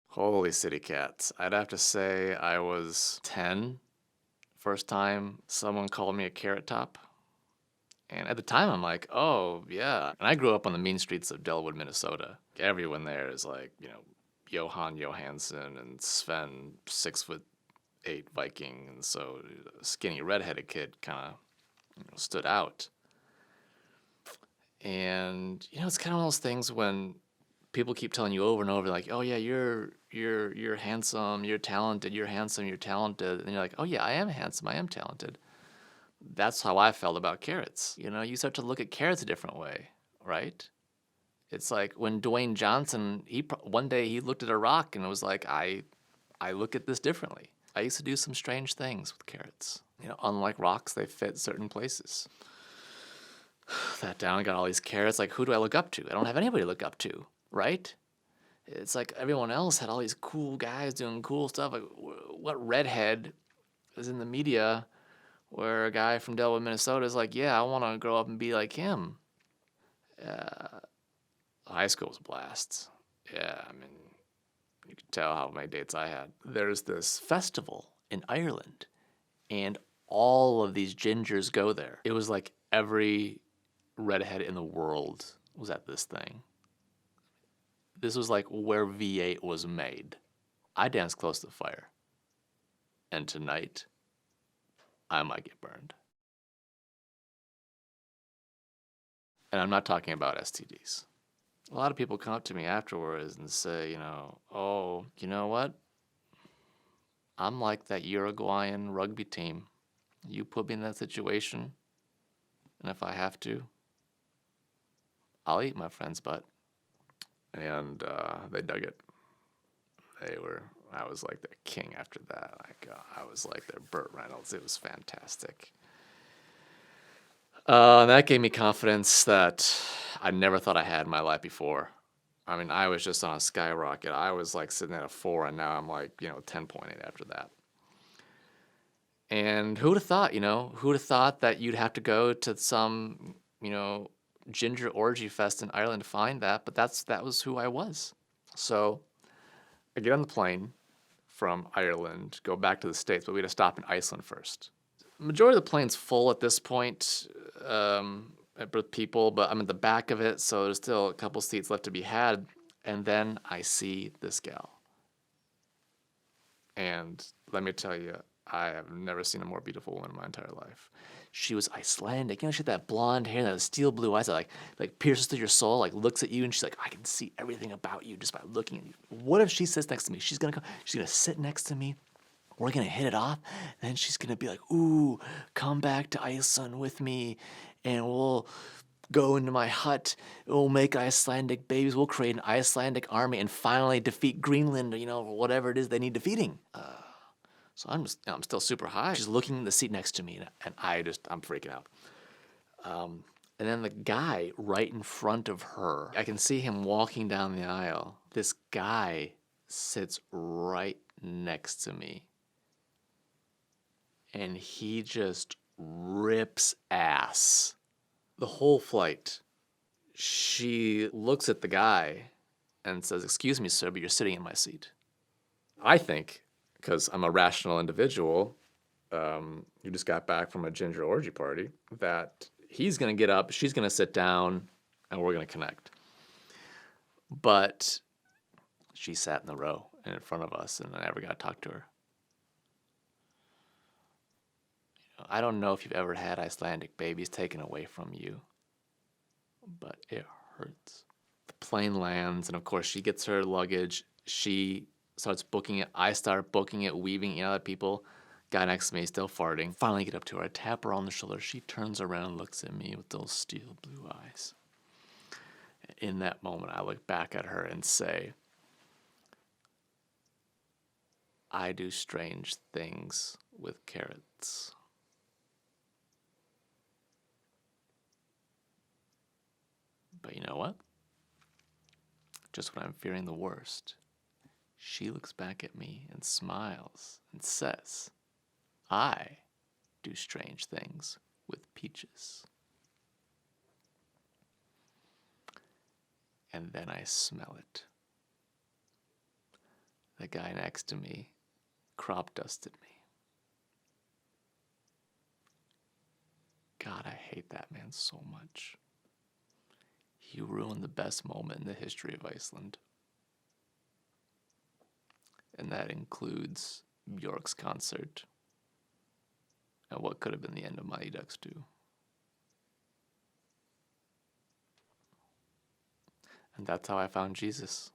Holy city cats. I'd have to say I was 10, first time someone called me a carrot top. And at the time, I'm like, oh, yeah. And I grew up on the mean streets of Delwood, Minnesota. Everyone there is like, Johan Johansson and Sven, 6'8" Viking. And so a skinny redheaded kid kind of stood out. And, it's kind of one of those things when people keep telling you over and over, like, oh, yeah, you're handsome, you're talented, you're handsome, you're talented. And you're like, oh, yeah, I am handsome, I am talented. That's how I felt about carrots. You start to look at carrots a different way, right? It's like when Dwayne Johnson, one day he looked at a rock and it was like, I look at this differently. I used to do some strange things with carrots. Unlike rocks, they fit certain places. Sat down, got all these carrots. Like, who do I look up to? I don't have anybody to look up to, right? It's like everyone else had all these cool guys doing cool stuff. Like, what redhead is in the media where a guy from Delwood, Minnesota is like, yeah, I want to grow up and be like him? High school was a blast. Yeah, I mean, you could tell how many dates I had. There's this festival in Ireland, and all of these gingers go there. It was like every redhead in the world was at this thing. This was like where V8 was made. I danced close to the fire. And tonight, I might get burned. And I'm not talking about STDs. A lot of people come up to me afterwards and say, oh, you know what? I'm like that Uruguayan rugby team. You put me in that situation, and if I have to, I'll eat my friend's butt. And they dug it. I was like their king after that. I was like their Burt Reynolds. It was fantastic. And that gave me confidence that I never thought I had in my life before. I mean, I was just on a skyrocket. I was like sitting at a 4, and now I'm like, 10.8 after that. And who would have thought, who would have thought that you'd have to go to some, ginger orgy fest in Ireland to find that? But that was who I was. So I get on the plane from Ireland, go back to the States, but we had to stop in Iceland first. Majority of the plane's full at this point with people, but I'm at the back of it, so there's still a couple seats left to be had. And then I see this gal. And let me tell you, I have never seen a more beautiful woman in my entire life. She was Icelandic. She had that blonde hair, that steel blue eyes that like pierces through your soul, like looks at you, and she's like, I can see everything about you just by looking at you. What if she sits next to me? She's gonna sit next to me. We're gonna hit it off. And then she's gonna be like, ooh, come back to Iceland with me, and we'll go into my hut. We'll make Icelandic babies. We'll create an Icelandic army and finally defeat Greenland, whatever it is they need defeating. So I'm still super high. She's looking in the seat next to me, and I'm freaking out. And then the guy right in front of her, I can see him walking down the aisle. This guy sits right next to me, and he just rips ass. The whole flight, she looks at the guy and says, excuse me, sir, but you're sitting in my seat. I think, because I'm a rational individual who just got back from a ginger orgy party, that he's going to get up, she's going to sit down, and we're going to connect. But she sat in the row and in front of us, and I never got to talk to her. I don't know if you've ever had Icelandic babies taken away from you, but it hurts. The plane lands, and of course, she gets her luggage. She starts booking it. I start booking it, weaving in other people. Guy next to me, still farting. Finally get up to her. I tap her on the shoulder. She turns around and looks at me with those steel blue eyes. In that moment, I look back at her and say, I do strange things with carrots. But you know what? Just when I'm fearing the worst, she looks back at me and smiles and says, I do strange things with peaches. And then I smell it. guy next to me crop dusted me. God, I hate that man so much. He ruined the best moment in the history of Iceland. And that includes Bjork's concert and what could have been the end of Mighty Ducks 2. And that's how I found Jesus.